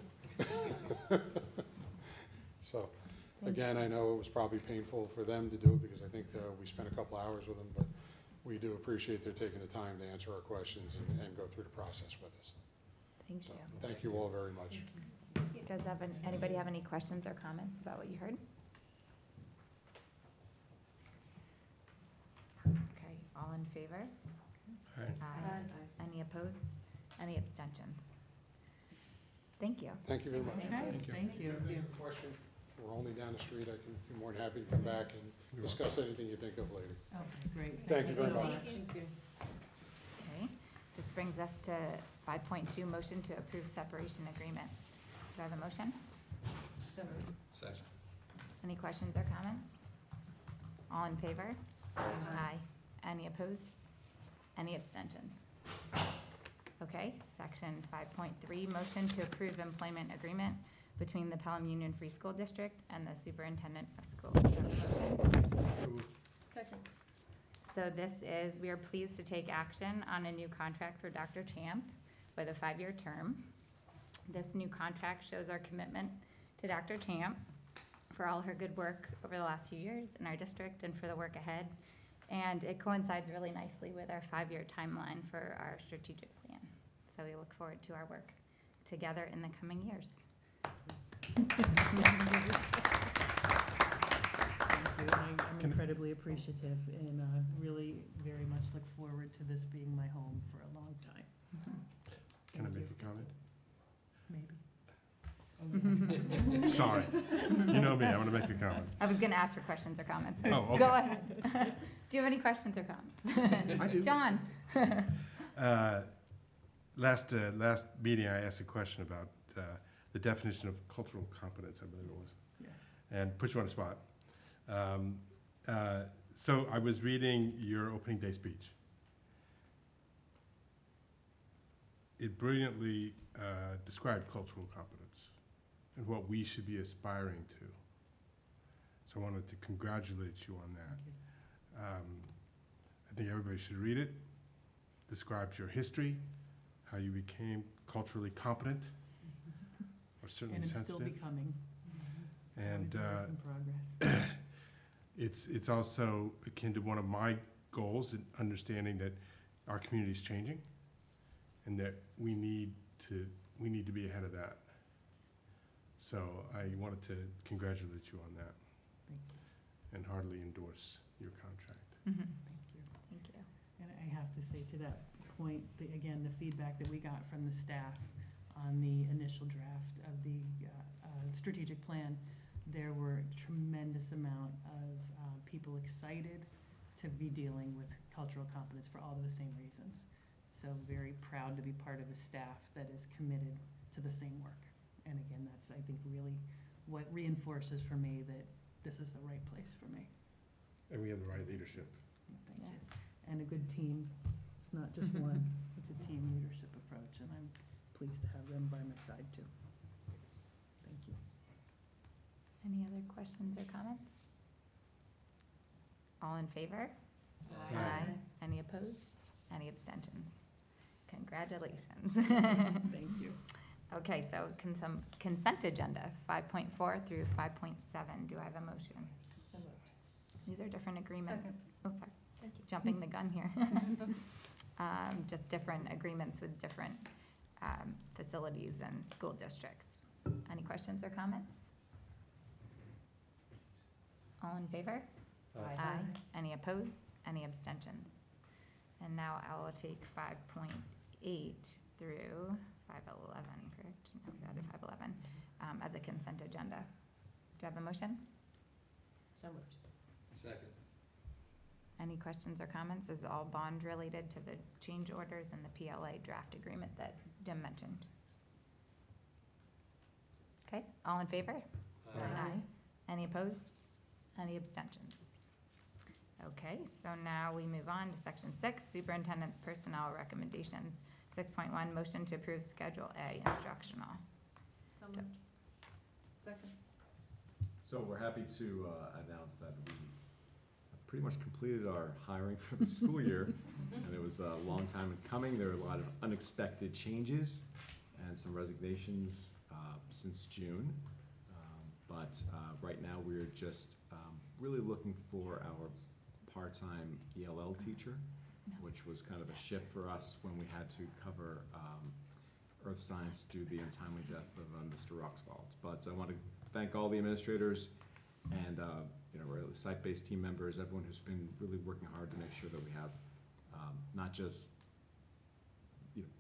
So again, I know it was probably painful for them to do because I think we spent a couple hours with them, but we do appreciate their taking the time to answer our questions and go through the process with us. Thank So you. thank you all very much. Does anybody have any questions or comments about what you heard? Okay, all in favor? Aye. Any opposed? Any abstentions? Thank you. Thank you very much. Okay, thank you. If you have a question, we're only down the street. I can be more than happy to come back and discuss anything you think of later. Okay, great. Thank you very so much. Thank you. Okay, this brings us to 5.2, motion to approve separation agreement. Do I have a motion? Second. Any questions or comments? All in favor? Aye. Any opposed? Any abstentions? Okay, section 5.3, motion to approve employment agreement between the Pelham Union Free School District and the superintendent of schools. Do I have a motion? Second. So this is, we are pleased to take action on a new contract for Dr. Champ with a 5-year term. This new contract shows our commitment to Dr. Champ for all her good work over the last few years in our district and for the work ahead. And it coincides really nicely with our 5-year timeline for our strategic plan. So we look forward to our work together in the coming years. Thank you, and I'm incredibly appreciative and really very much look forward to this being my home for a long time. Can I Thank make you. a comment? Maybe. Sorry. You know me, I want to make a comment. I was gonna ask for questions or comments. Oh, okay. Go ahead. Do you have any questions or comments? I do. John? Last meeting, I asked a question about the definition of cultural competence, I believe it was, Yes. and put you on the spot. So I was reading your opening day speech. It brilliantly described cultural competence and what we should be aspiring to. So I wanted to congratulate you on that. I think everybody should read it. Describes your history, how you became culturally competent, or certainly And I'm still sensitive. becoming. And Always a work in progress. it's also akin to one of my goals in understanding that our community is changing, and that we need to be ahead of that. So I wanted to congratulate you on that Thank you. and heartily endorse your contract. Mhm. Thank you. Thank you. And I have to say to that point, again, the feedback that we got from the staff on the initial draft of the strategic plan, there were a tremendous amount of people excited to be dealing with cultural competence for all those same reasons. So very proud to be part of a staff that is committed to the same work. And again, that's, I think, really what reinforces for me that this is the right place for me. And we have the right leadership. Thank Yeah. you. And a good team. It's not just one, it's a team leadership approach, and I'm pleased to have them by my side too. Thank you. Any other questions or comments? All in favor? Aye. Any opposed? Any abstentions? Congratulations. Thank you. Okay, so consent agenda, 5.4 through 5.7. Do I have a motion? So moved. These are different agreements. Second. Oh, sorry. Jumping the gun here. Just different agreements with different facilities and school districts. Any questions or comments? All in favor? Aye. Any opposed? Any abstentions? And now I will take 5.8 through 511, correct? No, we added 511, as a consent agenda. Do I have a motion? So moved. Second. Any questions or comments? This is all bond related to the change orders and the PLA draft agreement that Jim mentioned. Okay, all in favor? Aye. Any opposed? Any abstentions? Okay, so now we move on to section 6, superintendent's personnel recommendations. 6.1, motion to approve Schedule A instructional. So moved. Second. So we're happy to announce that we have pretty much completed our hiring for the school year. And it was a long time in coming. There were a lot of unexpected changes and some resignations since June. But right now, we're just really looking for our part-time ELL teacher, which was kind of a shift for us when we had to cover earth science due to the untimely death of Mr. Roxwald. But I want to thank all the administrators and really site-based team members, everyone who's been really working hard to make sure that we have not just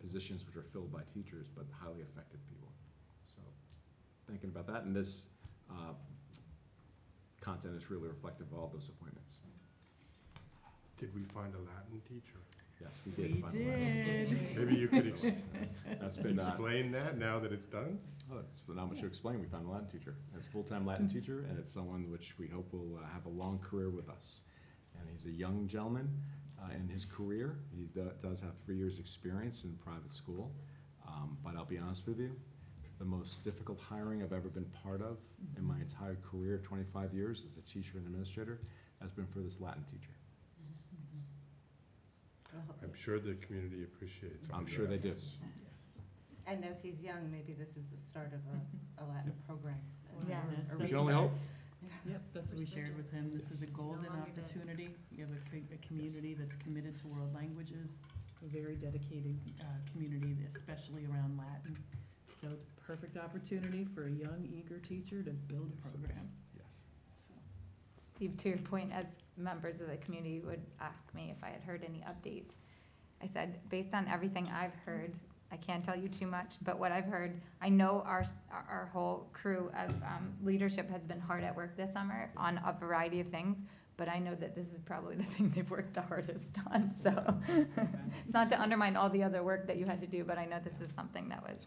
positions which are filled by teachers, but highly effective people. So thinking about that, and this content is really reflective of all those appointments. Did we find a Latin teacher? Yes, we did. We find a Latin did. Maybe you could teacher. That's been explain that now that it's done? oh, it's not much to explain. We found a Latin teacher. It's a full-time Latin teacher, and it's someone which we hope will have a long career with us. And he's a young gentleman in his career. He does have 3 years' experience in private school. But I'll be honest with you, the most difficult hiring I've ever been part of in my entire career, 25 years as a teacher and administrator, has been for this Latin teacher. I'm sure the community appreciates. all I'm your sure they do. efforts. Yes. And as he's young, maybe this is the start of a Latin program. Yes. Or We can only hope. Yep, that's what we shared with him. This is a Yes. golden No longer dead. opportunity. You have a community that's committed to world languages, a very dedicated community, especially around Latin. So it's a perfect opportunity for a young, eager teacher to build a Yes, it is. program. Yes. So, Steve, to your point, as members of the community would ask me if I had heard any updates, I said, based on everything I've heard, I can't tell you too much, but what I've heard, I know our whole crew of leadership has been hard at work this summer on a variety of things, but I know that this is probably the thing they've worked the hardest on, so. It's not to undermine all the other work that you had to do, but I know this was something that was It's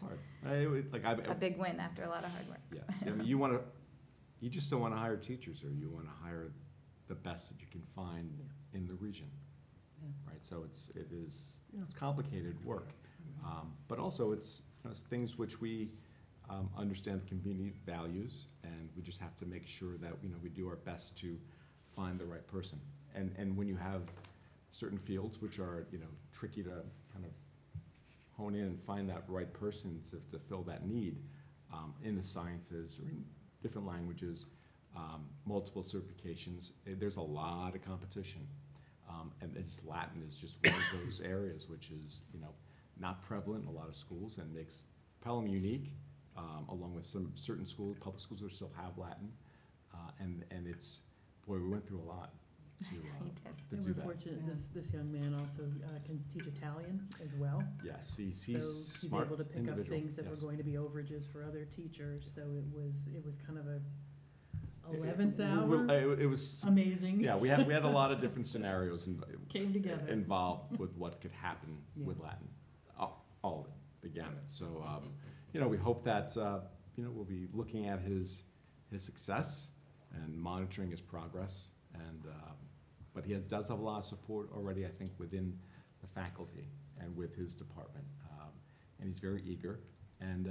hard. a big win after a lot of hard work. Yes, I mean, you just don't wanna hire teachers, or you wanna hire the best that you can find in the region. Yeah. Right, so it is, it's complicated work. But also it's things which we understand the community values, and we just have to make sure that, we do our best to find the right person. And when you have certain fields which are, tricky to kind of hone in and find that right person to fill that need, in the sciences or in different languages, multiple certifications, there's a lot of competition. And Latin is just one of those areas which is, not prevalent in a lot of schools and makes Pelham unique, along with some certain schools, public schools that still have Latin. And it's, boy, we went through a lot to You did. to And do we're that. fortunate, this young man also can teach Italian as well. Yes, So he's he's smart able to pick up individual, things that were yes. going to be overages for other teachers, so it was kind of a It- 11th well, hour, It was, amazing. yeah, we had a lot of different scenarios Came together. involved with what could happen Yeah. with Latin, all of it, the gamut. So, we hope that, we'll be looking at his success and monitoring his progress. And, but he does have a lot of support already, I think, within the faculty and with his department. And he's very eager. And,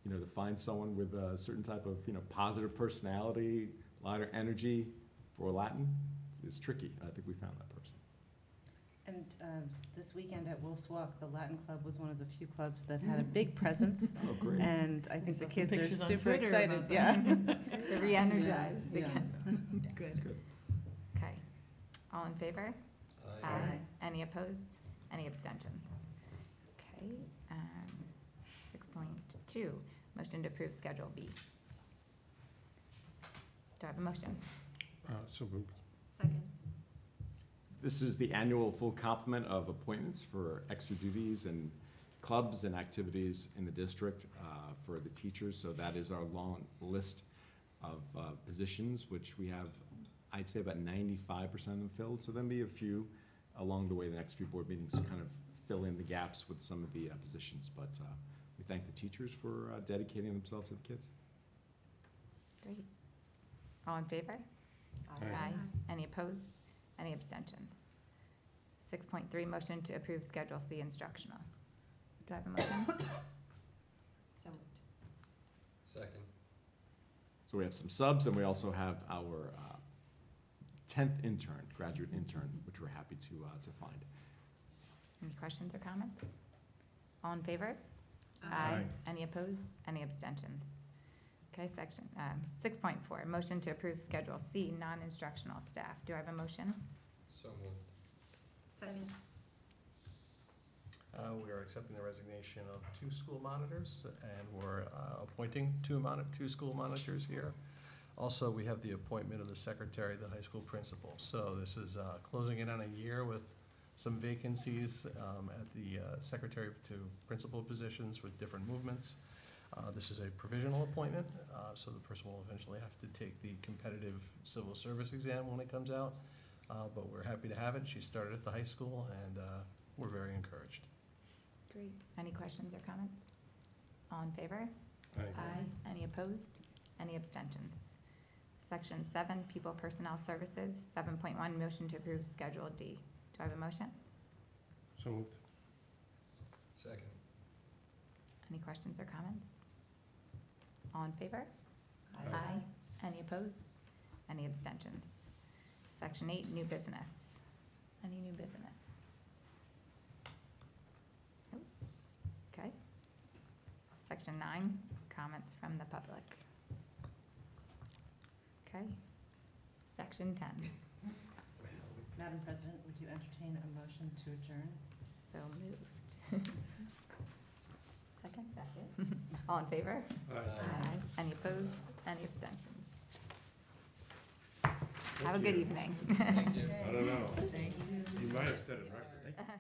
to find someone with a certain type of, positive personality, a lot of energy for Latin is tricky. I think we found that person. And this weekend at Wolf's Walk, the Latin Club was one of the few clubs that had a big presence. Oh, great. And I think saw the some kids are pictures on super Twitter excited, about yeah. that. They're re-energized Yeah. again. Good. Okay. All in favor? Aye. Any opposed? Any abstentions? Okay. 6.2, motion to approve Schedule B. Do I have a motion? So moved. Second. This is the annual full complement of appointments for extra duties and clubs and activities in the district for the teachers. So that is our long list of positions, which we have, I'd say about 95% of them filled. So there'll be a few along the way, the next few board meetings to kind of fill in the gaps with some of the positions. But we thank the teachers for dedicating themselves to the kids. Great. All in favor? Aye. Any opposed? Any abstentions? 6.3, motion to approve Schedule C instructional. Do I have a motion? So moved. Second. So we have some subs, and we also have our 10th intern, graduate intern, which we're happy to find. Any questions or comments? All in favor? Aye. Any opposed? Any abstentions? Okay, 6.4, motion to approve Schedule C non-instructional staff. Do I have a motion? So moved. Second. We are accepting the resignation of 2 school monitors, and we're appointing 2 school monitors here. Also, we have the appointment of the secretary of the high school principal. So this is closing in on a year with some vacancies at the secretary to principal positions with different movements. This is a provisional appointment, so the person will eventually have to take the competitive civil service exam when it comes out. But we're happy to have it. She started at the high school, and we're very encouraged. Great. Any questions or comments? All in favor? Aye. Any opposed? Any abstentions? Section 7, People Personnel Services. 7.1, motion to approve Schedule D. Do I have a motion? So moved. Second. Any questions or comments? All in favor? Aye. Any opposed? Any abstentions? Section 8, New Business. Any new business? Nope. Okay. Section 9, comments from the public. Okay. Section 10, Madam President, would you entertain a motion to adjourn? so moved. Second. and second. All in favor? Aye. Any opposed? Any abstentions? Have a good evening. I don't know. Thank you. You might have said it right.